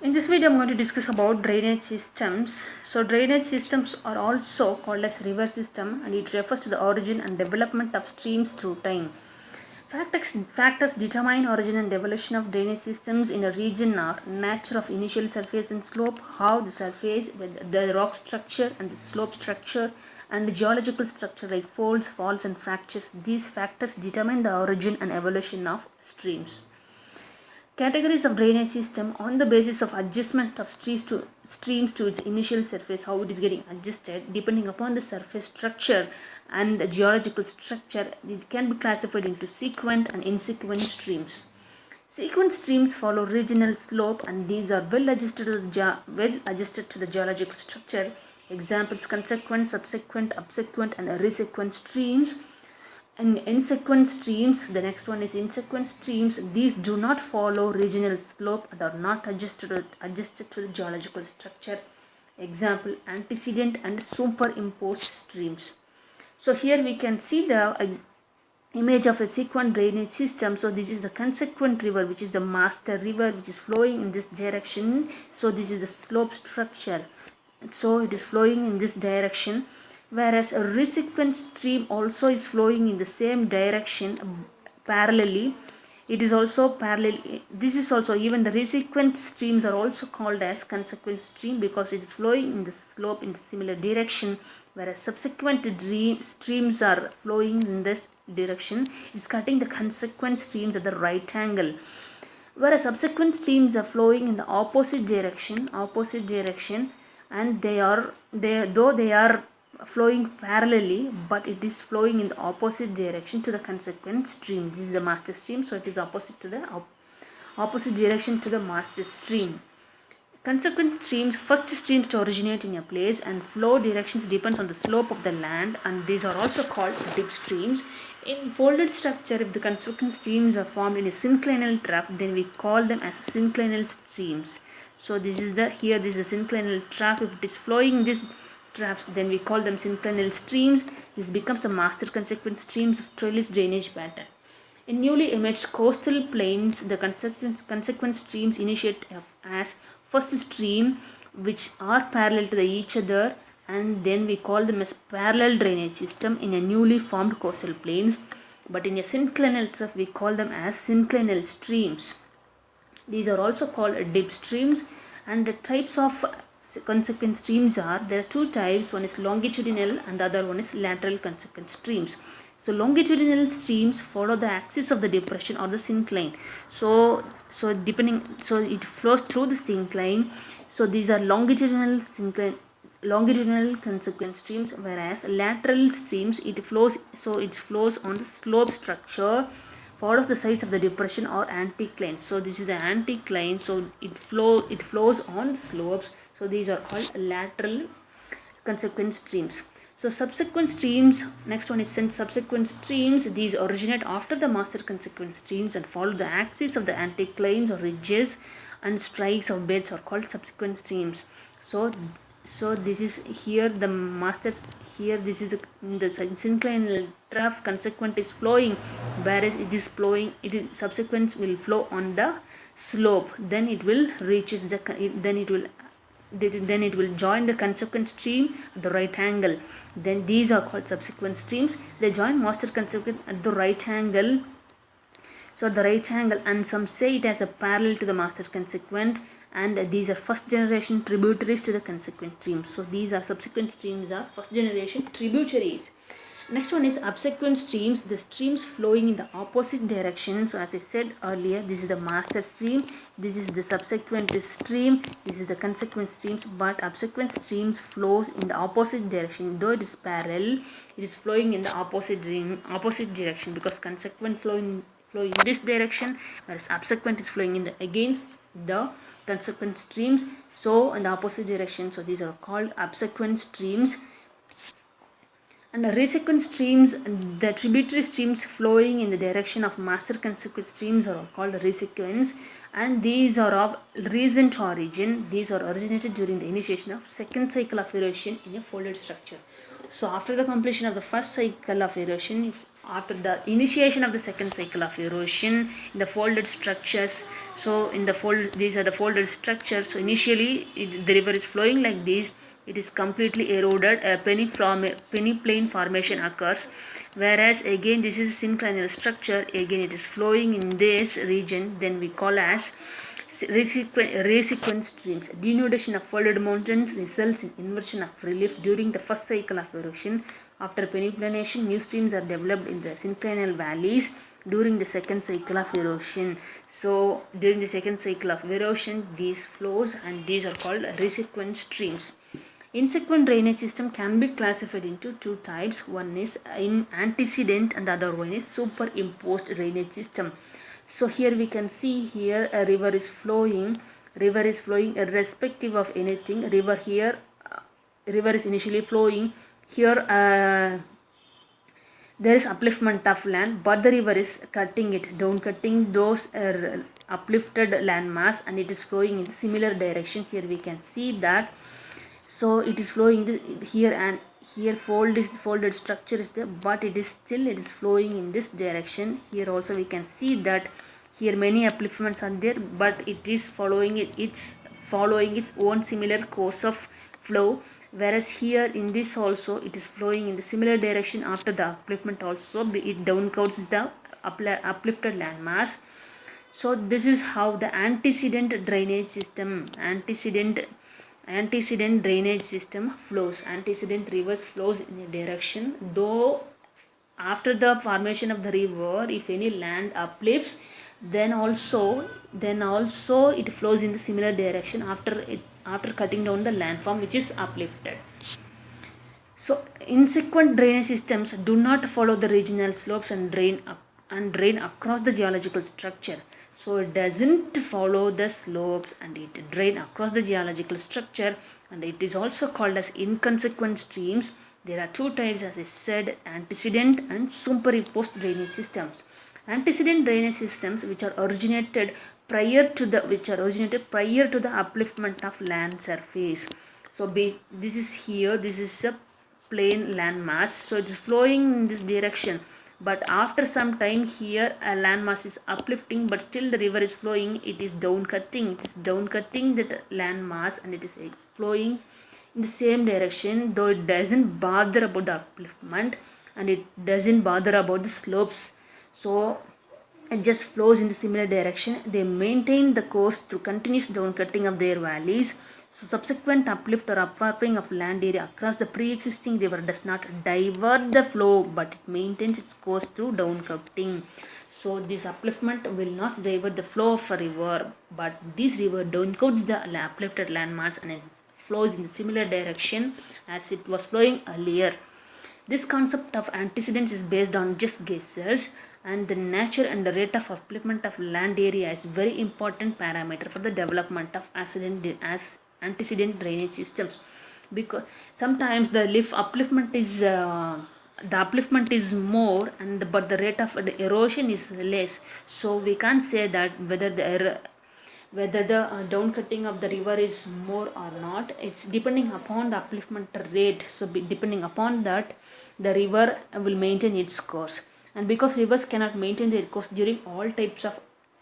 In this video, I'm going to discuss about drainage systems. So, drainage systems are also called as river system, and it refers to the origin and development of streams through time. Factors determine origin and evolution of drainage systems in a region are nature of initial surface and slope, how the surface, with the rock structure and the slope structure, and the geological structure like folds, faults, and fractures. These factors determine the origin and evolution of streams. Categories of drainage system on the basis of adjustment of streams to its initial surface, how it is getting adjusted depending upon the surface structure and the geological structure. It can be classified into sequent and insequent streams. Sequent streams follow regional slope, and these are well adjusted to the geological structure. Examples: consequent, subsequent, obsequent, and resequent streams. And insequent streams, the next one is insequent streams. These do not follow regional slope and are not adjusted to the geological structure. Example: antecedent and superimposed streams. So here we can see the image of a sequent drainage system. So this is the consequent river, which is the master river, which is flowing in this direction. So this is the slope structure. So it is flowing in this direction, whereas a resequent stream also is flowing in the same direction parallelly. It is also parallel. This is also, even the resequent streams are also called as consequent stream because it is flowing in the slope in the similar direction, whereas subsequent streams are flowing in this direction. It is cutting the consequent streams at the right angle, whereas subsequent streams are flowing in the opposite direction, and they are flowing parallelly, but it is flowing in the opposite direction to the consequent stream. This is the master stream, so it is opposite direction to the master stream. Consequent streams, first streams to originate in a place, and flow directions depends on the slope of the land, and these are also called dip streams. In folded structure, if the consequent streams are formed in a synclinal trough, then we call them as synclinal streams. So this is the synclinal trough. If it is flowing this troughs, then we call them synclinal streams. This becomes the master consequent streams of trellis drainage pattern. In newly emerged coastal plains, the consequent streams initiate as first stream, which are parallel to each other, and then we call them as parallel drainage system in a newly formed coastal plains. But in a synclinal trough, we call them as synclinal streams. These are also called dip streams. And the types of consequent streams are, there are two types. One is longitudinal and the other one is lateral consequent streams. So longitudinal streams follow the axis of the depression or the syncline. So it flows through the syncline. So these are longitudinal consequent streams, whereas lateral streams, it flows on the slope structure, follows the sides of the depression or anticline. So this is the anticline, so it flows on slopes. So these are called lateral consequent streams. So subsequent streams, next one is subsequent streams. These originate after the master consequent streams and follow the axis of the anticlines or ridges and strikes of beds are called subsequent streams. So this is here the master. Here this is the synclinal trough. Consequent is flowing, whereas subsequent will flow on the slope. Then it will join the consequent stream at the right angle. Then these are called subsequent streams. They join master consequent at the right angle. So at the right angle, and some say it as a parallel to the master consequent, and these are first generation tributaries to the consequent streams. So these are subsequent streams are first generation tributaries. Next one is obsequent streams, the streams flowing in the opposite direction. So as I said earlier, this is the master stream, this is the subsequent stream, this is the consequent streams, but obsequent streams flows in the opposite direction. Though it is parallel, it is flowing in the opposite direction, because consequent flow in this direction, whereas obsequent is flowing in against the consequent streams, so in the opposite direction. So these are called obsequent streams. And the resequent streams, the tributary streams flowing in the direction of master consequent streams are called resequents, and these are of recent origin. These are originated during the initiation of second cycle of erosion in a folded structure. So after the completion of the first cycle of erosion, after the initiation of the second cycle of erosion in the folded structures, So in the fold, these are the folded structures. So initially the river is flowing like this. It is completely eroded. A peneplain formation occurs. Whereas again this is synclinal structure. Again it is flowing in this region. Then we call as resequent streams. Denudation of folded mountains results in inversion of relief during the first cycle of erosion. After peneplanation, new streams are developed in the synclinal valleys during the second cycle of erosion. So during the second cycle of erosion, these flows and these are called resequent streams. Insequent drainage system can be classified into two types. One is in antecedent and the other one is superimposed drainage system. So here we can see here a river is flowing irrespective of anything. River is initially flowing here. There is upliftment of land, but the river is cutting it down, cutting those uplifted land mass, and it is flowing in similar direction. Here we can see that. So it is flowing here, and here folded structure is there, but it is flowing in this direction. Here also we can see that here many upliftments are there, but it is following its own similar course of flow. Whereas here in this also it is flowing in the similar direction after the upliftment also. It downcoats the uplifted land mass. So this is how the antecedent drainage system flows. Antecedent rivers flows in a direction, though after the formation of the river, if any land uplifts, then also it flows in the similar direction after cutting down the landform which is uplifted. So insequent drainage systems do not follow the regional slopes and drain across the geological structure. So it doesn't follow the slopes and it drain across the geological structure, and it is also called as inconsequent streams. There are two types, as I said, antecedent and superimposed drainage systems. Antecedent drainage systems which are originated prior to the upliftment of land surface. So this is a plain land mass, so it is flowing in this direction, but after some time here a land mass is uplifting, but still the river is flowing. It is down cutting that land mass, and it is flowing in the same direction, though it doesn't bother about the upliftment and it doesn't bother about the slopes. So it just flows in the similar direction. They maintain the course through continuous down cutting of their valleys. So subsequent uplift or upwarping of land area across the pre-existing river does not divert the flow, but it maintains its course through down cutting. So this upliftment will not divert the flow of a river, but this river downcoats the uplifted landmass and it flows in a similar direction as it was flowing earlier. This concept of antecedents is based on just guesses, and the nature and the rate of upliftment of land area is very important parameter for the development of antecedent drainage systems, because sometimes the upliftment is more but the rate of the erosion is less. So we can't say that whether the down cutting of the river is more or not. It's depending upon the upliftment rate. So depending upon that, the river will maintain its course, and because rivers cannot maintain their course during all types of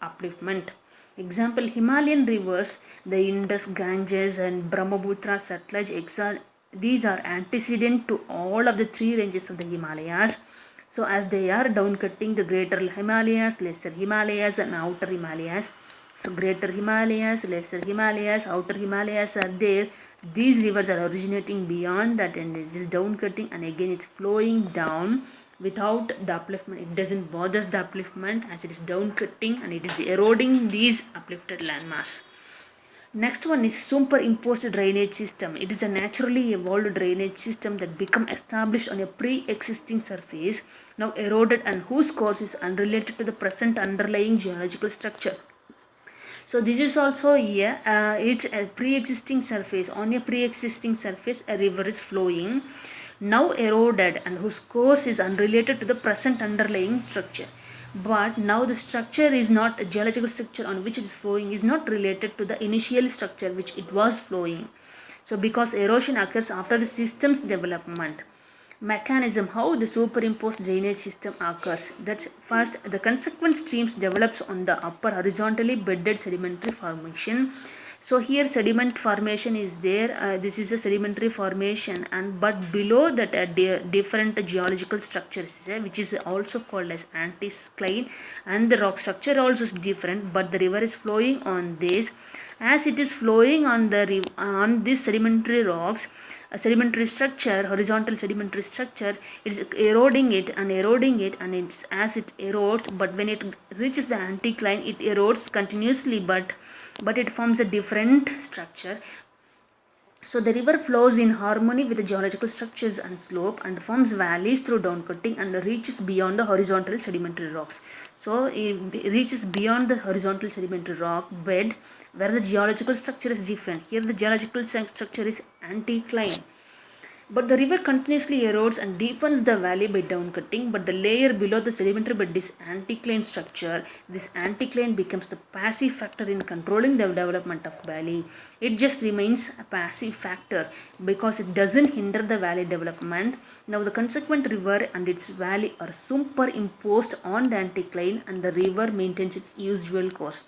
upliftment. Example, Himalayan rivers, the Indus, Ganges and Brahmaputra, Satluj, these are antecedent to all of the three ranges of the Himalayas. So as they are down cutting the greater Himalayas, lesser Himalayas and outer Himalayas. So greater Himalayas, lesser Himalayas, outer Himalayas are there. These rivers are originating beyond that and it is down cutting, and again it's flowing down without the upliftment. It doesn't bother the upliftment as it is down cutting and it is eroding these uplifted landmass. Next one is superimposed drainage system. It is a naturally evolved drainage system that become established on a pre-existing surface, now eroded, and whose course is unrelated to the present underlying geological structure. So this is also it's a pre-existing surface. On a pre-existing surface a river is flowing, now eroded, and whose course is unrelated to the present underlying structure. But now the structure is not a geological structure on which it is flowing is not related to the initial structure which it was flowing. So because erosion occurs after the system's development. Mechanism how the superimposed drainage system occurs. That first, the consequent streams develops on the upper horizontally bedded sedimentary formation. So here sediment formation is there. This is a sedimentary formation, and but below that different geological structures which is also called as anticline, and the rock structure also is different, but the river is flowing on this. As it is flowing on the on these sedimentary rocks, a sedimentary structure, horizontal sedimentary structure, it is eroding it, and it's as it erodes, but when it reaches the anticline, it erodes continuously, but it forms a different structure. So the river flows in harmony with the geological structures and slope, and forms valleys through downcutting and reaches beyond the horizontal sedimentary rocks. So it reaches beyond the horizontal sedimentary rock bed where the geological structure is different. Here the geological structure is anticline. But the river continuously erodes and deepens the valley by downcutting, but the layer below the sedimentary bed is anticline structure. This anticline becomes the passive factor in controlling the development of valley. It just remains a passive factor because it doesn't hinder the valley development. Now the consequent river and its valley are superimposed on the anticline, and the river maintains its usual course.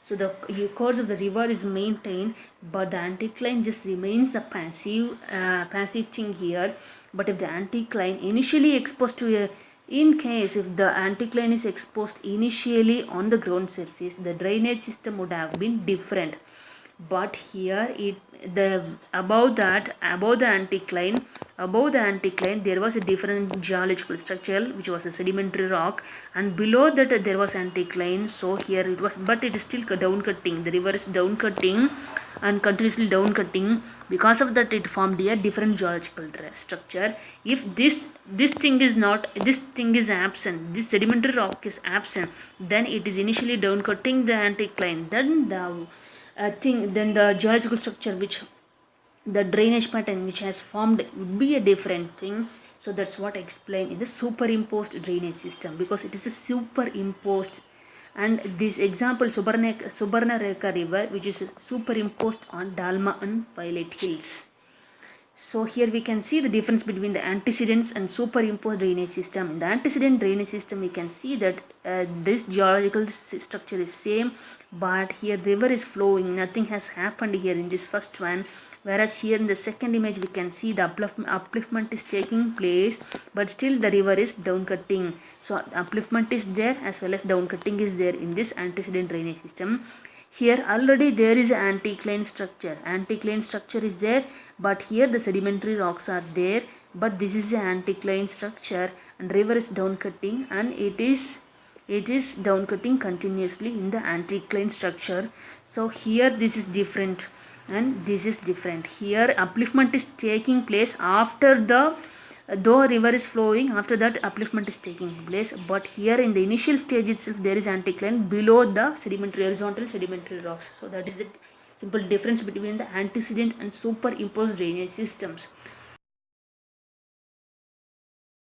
So the course of the river is maintained, but the anticline just remains a passive thing here. But if the anticline initially exposed to a, in case if the anticline is exposed initially on the ground surface, the drainage system would have been different. But here the above the anticline there was a different geological structure which was a sedimentary rock, and below that there was anticline. So here it was, but it is still down cutting. The river is down cutting and continuously down cutting. Because of that, it formed a different geological structure. If this thing is absent, this sedimentary rock is absent, then it is initially down cutting the anticline. Then the geological structure which the drainage pattern which has formed would be a different thing. So that's what I explained in the superimposed drainage system, because it is a superimposed. And this example Subarnareka river, which is superimposed on Dalma and Violet Hills. So here we can see the difference between the antecedents and superimposed drainage system. In the antecedent drainage system, we can see that this geological structure is same, but here the river is flowing. Nothing has happened here in this first one. Whereas here in the second image, we can see the upliftment is taking place, but still the river is down cutting. So upliftment is there as well as down cutting is there in this antecedent drainage system. Here already there is an anticline structure. Anticline structure is there, but here the sedimentary rocks are there. But this is the anticline structure, and river is down cutting, and it is down cutting continuously in the anticline structure. So here this is different, and this is different. Here upliftment is taking place after the though river is flowing, after that upliftment is taking place, but here in the initial stage itself there is anticline below the horizontal sedimentary rocks. So that is the simple difference between the antecedent and superimposed drainage systems.